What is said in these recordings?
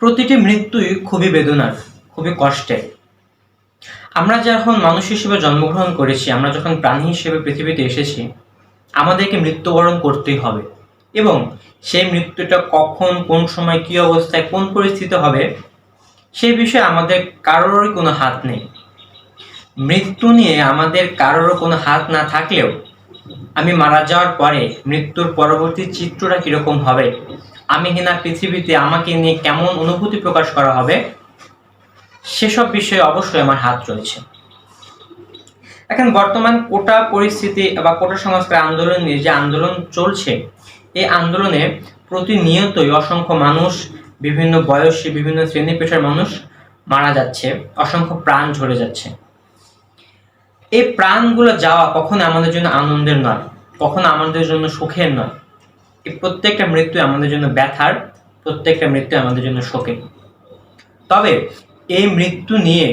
প্রতিটি মৃত্যুই খুবই বেদনার, খুবই কষ্টের। আমরা যখন মানুষ হিসেবে জন্মগ্রহণ করেছি, আমরা যখন প্রাণী হিসেবে পৃথিবীতে এসেছি, আমাদেরকে মৃত্যুবরণ করতেই হবে। এবং সেই মৃত্যুটা কখন, কোন সময়, কী অবস্থায়, কোন পরিস্থিতি হবে, সেই বিষয়ে আমাদের কারোরই কোনো হাত নেই। মৃত্যু নিয়ে আমাদের কারোরও কোনো হাত না থাকলেও আমি মারা যাওয়ার পরে মৃত্যুর পরবর্তী চিত্রটা কীরকম হবে, আমি কিনা পৃথিবীতে আমাকে নিয়ে কেমন অনুভূতি প্রকাশ করা হবে, সেসব বিষয়ে অবশ্যই আমার হাত রয়েছে। এখন বর্তমান কোটা পরিস্থিতি বা কোটা সংস্কার আন্দোলন নিয়ে যে আন্দোলন চলছে, এই আন্দোলনে প্রতিনিয়তই অসংখ্য মানুষ, বিভিন্ন বয়সী, বিভিন্ন শ্রেণী পেশার মানুষ মারা যাচ্ছে, অসংখ্য প্রাণ ঝরে যাচ্ছে। এই প্রাণগুলো যাওয়া কখনো আমাদের জন্য আনন্দের নয়, কখনো আমাদের জন্য সুখের নয়। এই প্রত্যেকটা মৃত্যু আমাদের জন্য ব্যথার, প্রত্যেকটা মৃত্যু আমাদের জন্য শোকের। তবে এই মৃত্যু নিয়ে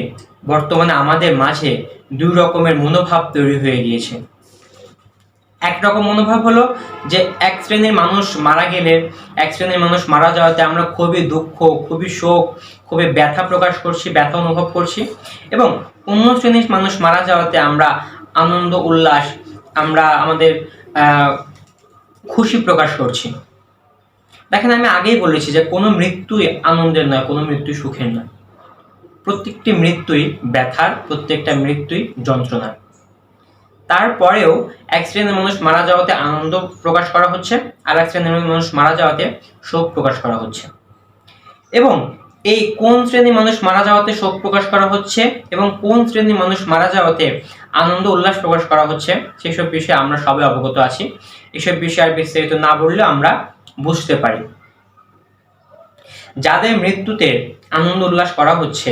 বর্তমানে আমাদের মাঝে দুই রকমের মনোভাব তৈরি হয়ে গিয়েছে। একরকম মনোভাব হলো যে এক শ্রেণীর মানুষ মারা গেলে, এক শ্রেণীর মানুষ মারা যাওয়াতে আমরা খুবই দুঃখ, খুবই শোক, খুবই ব্যথা প্রকাশ করছি, ব্যথা অনুভব করছি। এবং অন্য শ্রেণীর মানুষ মারা যাওয়াতে আমরা আনন্দ, উল্লাস, আমরা আমাদের খুশি প্রকাশ করছি। দেখেন, আমি আগেই বলেছি যে কোনো মৃত্যুই আনন্দের নয়, কোনো মৃত্যুই সুখের নয়। প্রত্যেকটি মৃত্যুই ব্যথার, প্রত্যেকটা মৃত্যুই যন্ত্রণার। তারপরেও এক শ্রেণীর মানুষ মারা যাওয়াতে আনন্দ প্রকাশ করা হচ্ছে, আর এক শ্রেণীর মানুষ মারা যাওয়াতে শোক প্রকাশ করা হচ্ছে। এবং এই কোন শ্রেণীর মানুষ মারা যাওয়াতে শোক প্রকাশ করা হচ্ছে এবং কোন শ্রেণীর মানুষ মারা যাওয়াতে আনন্দ উল্লাস প্রকাশ করা হচ্ছে, সেসব বিষয়ে আমরা সবাই অবগত আছি। এসব বিষয়ে আর বিস্তারিত না বললেও আমরা বুঝতে পারি। যাদের মৃত্যুতে আনন্দ উল্লাস করা হচ্ছে,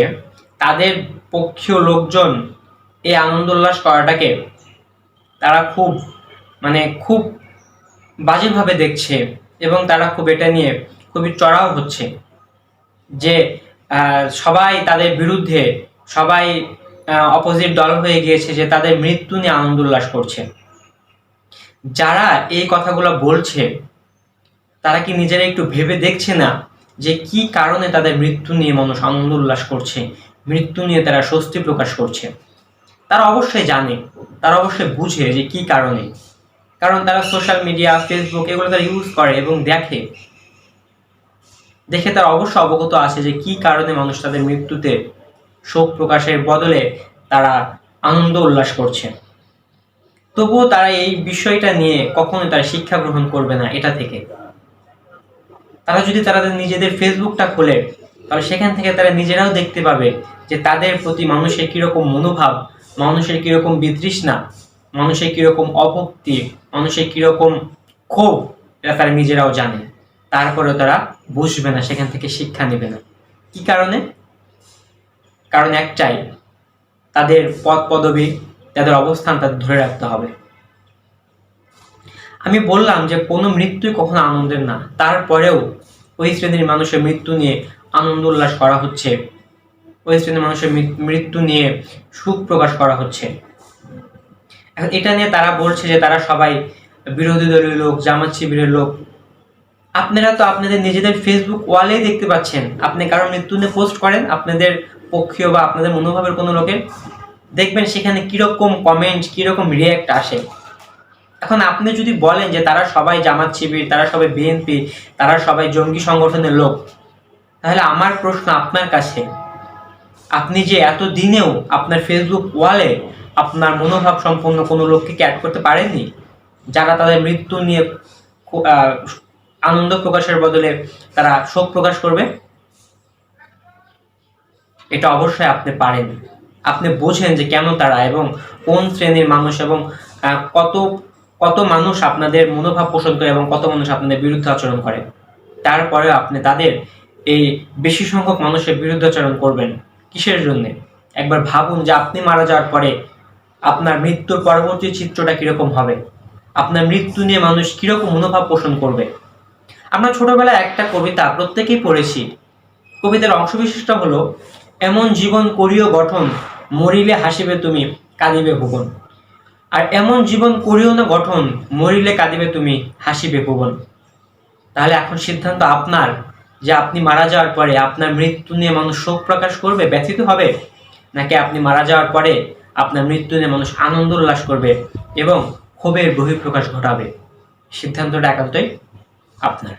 তাদের পক্ষীয় লোকজন এই আনন্দ উল্লাস করাটাকে তারা খুব বাজেভাবে দেখছে এবং তারা খুব এটা নিয়ে খুবই চড়াও হচ্ছে যে সবাই তাদের বিরুদ্ধে, সবাই অপোজিট দল হয়ে গিয়েছে, যে তাদের মৃত্যু নিয়ে আনন্দ উল্লাস করছে। যারা এই কথাগুলো বলছে, তারা কি নিজেরা একটু ভেবে দেখছে না যে কি কারণে তাদের মৃত্যু নিয়ে মানুষ আনন্দ উল্লাস করছে, মৃত্যু নিয়ে তারা স্বস্তি প্রকাশ করছে? তারা অবশ্যই জানে, তারা অবশ্যই বুঝে যে কি কারণে। কারণ তারা সোশ্যাল মিডিয়া, ফেসবুক এগুলো তারা ইউজ করে এবং দেখে তারা অবশ্য অবগত আছে যে কি কারণে মানুষ তাদের মৃত্যুতে শোক প্রকাশের বদলে তারা আনন্দ উল্লাস করছে। তবুও তারা এই বিষয়টা নিয়ে কখনোই তারা শিক্ষা গ্রহণ করবে না। এটা থেকে তারা যদি তাদের নিজেদের ফেসবুকটা খোলে, তাহলে সেখান থেকে তারা নিজেরাও দেখতে পাবে যে তাদের প্রতি মানুষের কিরকম মনোভাব, মানুষের কিরকম বিতৃষ্ণা, মানুষের কিরকম অভক্তি, মানুষের কিরকম ক্ষোভ, এটা তারা নিজেরাও জানে। তারপরেও তারা বুঝবে না, সেখান থেকে শিক্ষা নেবে না। কি কারণে? কারণ একটাই, তাদের পদ পদবি, তাদের অবস্থান তাদের ধরে রাখতে হবে। আমি বললাম যে কোনো মৃত্যুই কখনো আনন্দের না, তারপরেও ওই শ্রেণীর মানুষের মৃত্যু নিয়ে আনন্দ উল্লাস করা হচ্ছে, ওই শ্রেণীর মানুষের মৃত্যু নিয়ে সুখ প্রকাশ করা হচ্ছে। এখন এটা নিয়ে তারা বলছে যে তারা সবাই বিরোধী দলীয় লোক, জামাত শিবিরের লোক। আপনারা তো আপনাদের নিজেদের ফেসবুক ওয়ালেই দেখতে পাচ্ছেন, আপনি কারো মৃত্যু নিয়ে পোস্ট করেন, আপনাদের পক্ষীয় বা আপনাদের মনোভাবের কোনো লোকের, দেখবেন সেখানে কিরকম কমেন্ট, কিরকম রিয়্যাক্ট আসে। এখন আপনি যদি বলেন যে তারা সবাই জামাত শিবির, তারা সবাই বিএনপি, তারা সবাই জঙ্গি সংগঠনের লোক, তাহলে আমার প্রশ্ন আপনার কাছে, আপনি যে এত দিনেও আপনার ফেসবুক ওয়ালে আপনার মনোভাব সম্পন্ন কোনো লোককে অ্যাড করতে পারেননি, যারা তাদের মৃত্যু নিয়ে আনন্দ প্রকাশের বদলে তারা শোক প্রকাশ করবে? এটা অবশ্যই আপনি পারেন। আপনি বোঝেন যে কেন তারা এবং কোন শ্রেণীর মানুষ এবং কত মানুষ আপনাদের মনোভাব পোষণ করে এবং কত মানুষ আপনাদের বিরুদ্ধে আচরণ করে। তারপরে আপনি তাদের এই বেশি সংখ্যক মানুষের বিরুদ্ধে আচরণ করবেন কিসের জন্য? একবার ভাবুন যে আপনি মারা যাওয়ার পরে আপনার মৃত্যুর পরবর্তী চিত্রটা কিরকম হবে, আপনার মৃত্যু নিয়ে মানুষ কিরকম মনোভাব পোষণ করবে। আমরা ছোটবেলায় একটা কবিতা প্রত্যেকেই পড়েছি। কবিতার অংশবিশেষটা হলো, এমন জীবন করিও গঠন, মরিলে হাসিবে তুমি, কাঁদিবে ভুবন। আর এমন জীবন করিও না গঠন, মরিলে কাঁদিবে তুমি, হাসিবে ভুবন। তাহলে এখন সিদ্ধান্ত আপনার যে আপনি মারা যাওয়ার পরে আপনার মৃত্যু নিয়ে মানুষ শোক প্রকাশ করবে, ব্যথিত হবে, নাকি আপনি মারা যাওয়ার পরে আপনার মৃত্যু নিয়ে মানুষ আনন্দ উল্লাস করবে এবং ক্ষোভের বহিঃপ্রকাশ ঘটাবে? সিদ্ধান্তটা একান্তই আপনার।